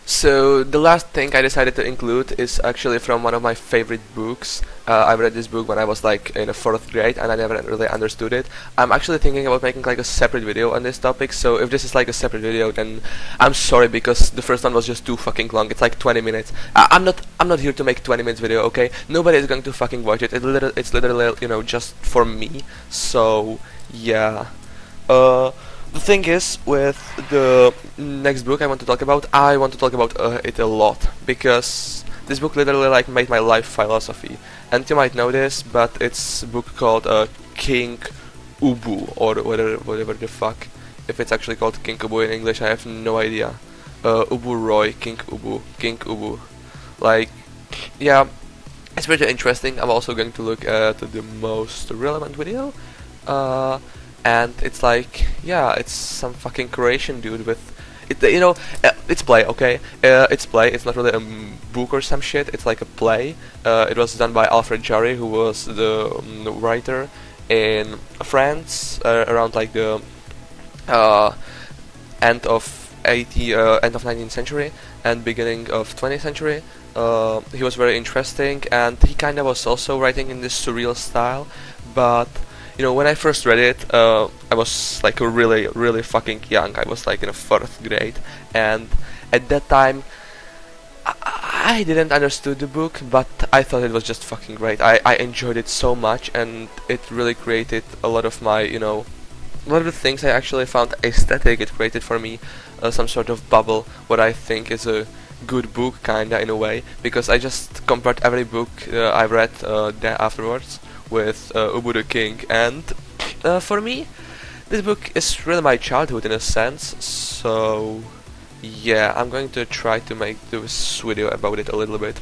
So the last thing I decided to include is actually from one of my favorite books. I read this book when I was like in a 4th grade and I never really understood it. I'm actually thinking about making like a separate video on this topic, so if this is like a separate video then I'm sorry, because the first one was just too fucking long. It's like 20 minutes. I'm not here to make 20 minutes video, okay? Nobody is going to fucking watch it. It's literally, you know, just for me. So yeah. The thing is, with the next book I want to talk about it a lot, because this book literally like made my life philosophy. And you might know this, but it's a book called King Ubu, or whatever the fuck. If it's actually called King Ubu in English, I have no idea. Ubu Roy, King Ubu. Like, yeah, it's pretty interesting. I'm also going to look at the most relevant video. And it's like, yeah, it's some fucking Croatian dude with it, you know, it's play, okay? It's play. It's not really a book or some shit. It's like a play. It was done by Alfred Jarry, who was the writer in France around like the end of 19th century and beginning of 20th century. He was very interesting, and he kind of was also writing in this surreal style, but you know, when I first read it, I was like really fucking young. I was like in a 4th grade, and at that time I didn't understood the book, but I thought it was just fucking great. I enjoyed it so much, and it really created a lot of my, you know, a lot of the things I actually found aesthetic. It created for me some sort of bubble, what I think is a good book, kinda, in a way, because I just compared every book I read afterwards with Ubu the King, and for me this book is really my childhood in a sense. So yeah, I'm going to try to make this video about it a little bit.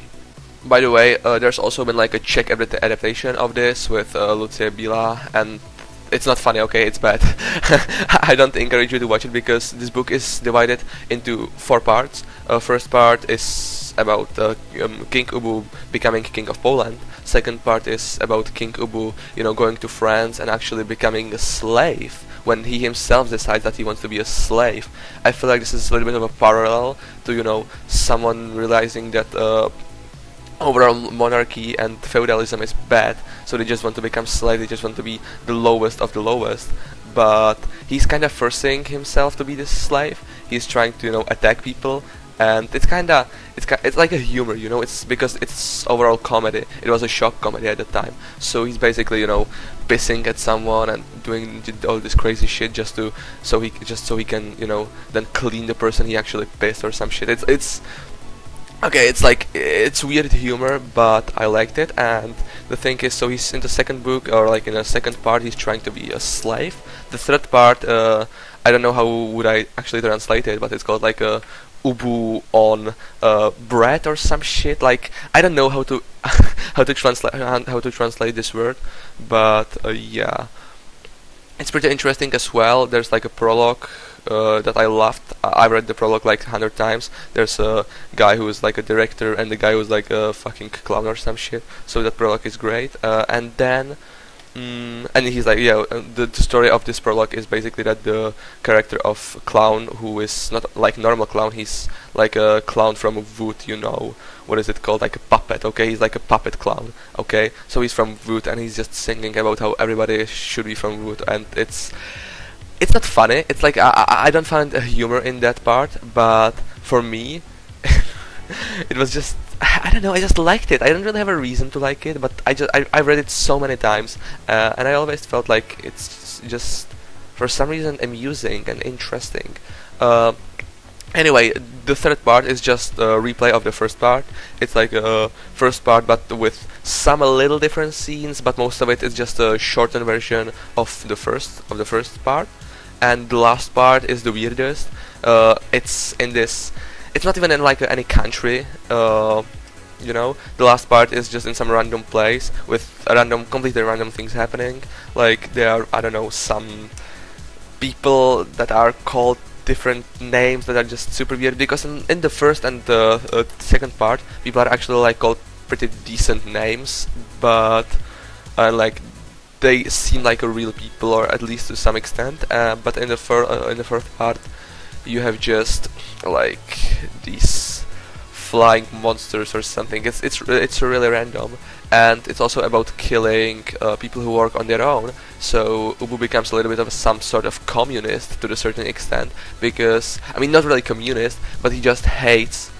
By the way, there's also been like a Czech adaptation of this with Lucie Bílá, and it's not funny, okay? It's bad. I don't encourage you to watch it, because this book is divided into 4 parts. First part is about King Ubu becoming king of Poland. Second part is about King Ubu, you know, going to France and actually becoming a slave when he himself decides that he wants to be a slave. I feel like this is a little bit of a parallel to, you know, someone realizing that overall monarchy and feudalism is bad, so they just want to become slaves, they just want to be the lowest of the lowest. But he's kind of forcing himself to be this slave. He's trying to, you know, attack people, and it's like a humor, you know. It's because it's overall comedy. It was a shock comedy at the time, so he's basically, you know, pissing at someone and doing all this crazy shit just so he can, you know, then clean the person he actually pissed or some shit. It's okay, it's like, it's weird humor, but I liked it. And the thing is, so he's in the second book, or like in the second part, he's trying to be a slave. The third part, I don't know how would I actually translate it, but it's called like a Ubu on bread or some shit. Like, I don't know how to how to translate this word, but yeah, it's pretty interesting as well. There's like a prologue that I loved. I read the prologue like 100 times. There's a guy who is like a director and the guy who's like a fucking clown or some shit, so that prologue is great. And then and he's like, yeah, the story of this prologue is basically that the character of Clown, who is not like normal clown, he's like a clown from wood, you know, what is it called, like a puppet, okay, he's like a puppet clown, okay, so he's from wood and he's just singing about how everybody should be from wood, and it's not funny. It's like, I don't find a humor in that part, but for me it was just, I don't know, I just liked it. I don't really have a reason to like it, but I read it so many times, and I always felt like it's just for some reason amusing and interesting. Anyway, the third part is just a replay of the first part. It's like a first part, but with some little different scenes, but most of it is just a shortened version of the first part. And the last part is the weirdest. It's in this. It's not even in like any country. You know, the last part is just in some random place with completely random things happening. Like there are, I don't know, some people that are called different names that are just super weird, because in the first and the second part, people are actually like called pretty decent names, but like they seem like a real people, or at least to some extent. But in the first part, you have just like these flying monsters or something. It's really random, and it's also about killing people who work on their own. So Ubu becomes a little bit of some sort of communist to a certain extent, because I mean, not really communist, but he just hates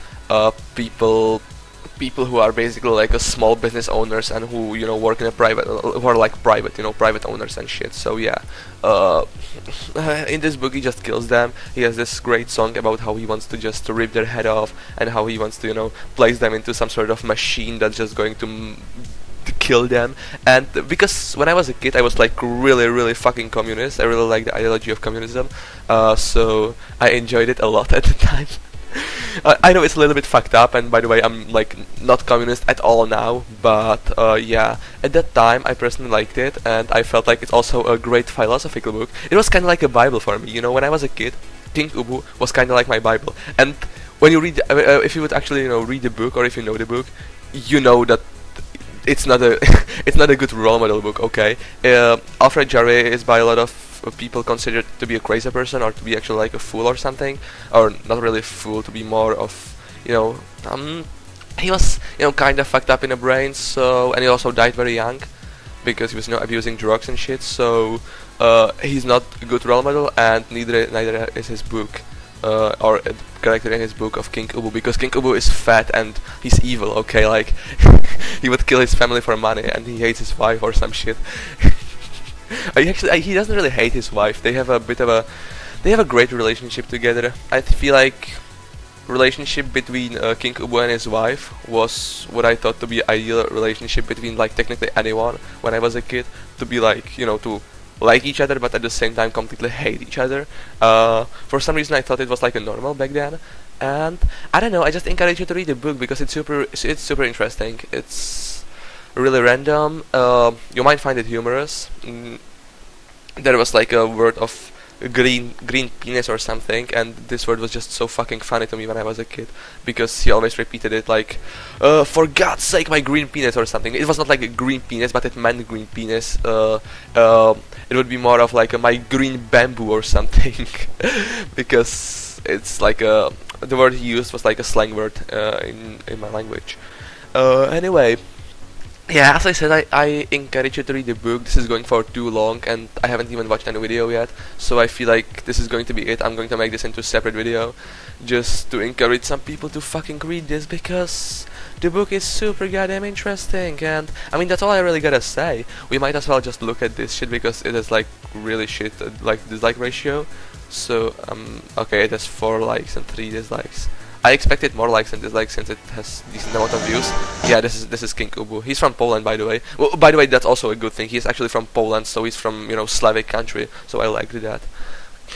people who are basically like a small business owners and who, you know, work in a private, who are like private, you know, private owners and shit. So yeah, in this book he just kills them. He has this great song about how he wants to just rip their head off, and how he wants to, you know, place them into some sort of machine that's just going to kill them. And because when I was a kid I was like really fucking communist, I really liked the ideology of communism, so I enjoyed it a lot at the time. I know it's a little bit fucked up, and by the way, I'm like not communist at all now, but yeah, at that time I personally liked it, and I felt like it's also a great philosophical book. It was kind of like a Bible for me, you know. When I was a kid, King Ubu was kind of like my Bible, and when you read, if you would actually, you know, read the book, or if you know the book, you know that it's not a it's not a good role model book. Okay, Alfred Jarry is by a lot of people considered to be a crazy person, or to be actually like a fool or something, or not really a fool, to be more of, you know, he was, you know, kind of fucked up in the brain. So, and he also died very young because he was, you know, abusing drugs and shit. So he's not a good role model, and neither is his book, or a character in his book of King Ubu, because King Ubu is fat and he's evil. Okay, like he would kill his family for money, and he hates his wife or some shit. He doesn't really hate his wife. They have a great relationship together. I feel like relationship between King Ubu and his wife was what I thought to be ideal relationship between like technically anyone when I was a kid, to be like, you know, to like each other but at the same time completely hate each other. For some reason I thought it was like a normal back then, and I don't know, I just encourage you to read the book because it's super interesting. It's really random. You might find it humorous. There was like a word of green penis or something, and this word was just so fucking funny to me when I was a kid, because he always repeated it like, for God's sake, my green penis or something. It was not like a green penis, but it meant green penis. It would be more of like my green bamboo or something, because it's like the word he used was like a slang word in my language. Anyway, yeah, as I said, I encourage you to read the book. This is going for too long, and I haven't even watched any video yet, so I feel like this is going to be it. I'm going to make this into a separate video, just to encourage some people to fucking read this, because the book is super goddamn interesting. And I mean, that's all I really gotta say. We might as well just look at this shit, because it is like really shit, like dislike ratio. So okay, it has 4 likes and 3 dislikes. I expected more likes and dislikes since it has decent amount of views. Yeah, this is King Ubu. He's from Poland, by the way. Well, by the way, that's also a good thing. He's actually from Poland, so he's from, you know, Slavic country. So I liked that.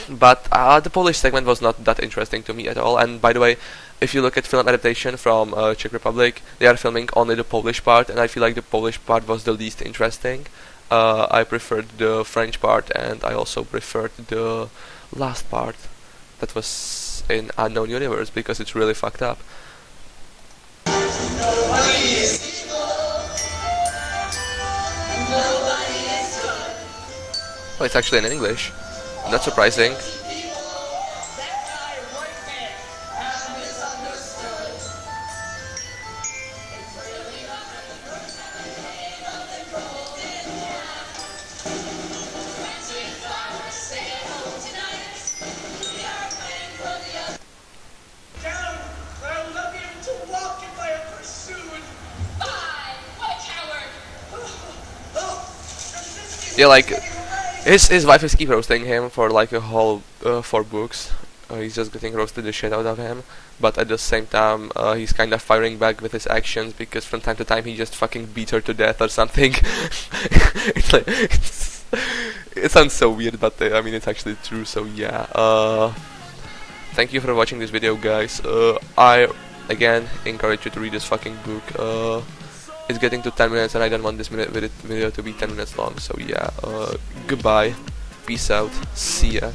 But the Polish segment was not that interesting to me at all. And by the way, if you look at film adaptation from Czech Republic, they are filming only the Polish part, and I feel like the Polish part was the least interesting. I preferred the French part, and I also preferred the last part that was in Unknown Universe, because it's really fucked up. Oh, it's actually in English. Not surprising. Yeah, like his wife is keep roasting him for like a whole 4 books. He's just getting roasted the shit out of him, but at the same time he's kind of firing back with his actions, because from time to time he just fucking beats her to death or something. It's like it sounds so weird, but I mean it's actually true. So yeah, thank you for watching this video, guys. I again encourage you to read this fucking book. It's getting to 10 minutes and I don't want this video to be 10 minutes long, so yeah, goodbye, peace out, see ya.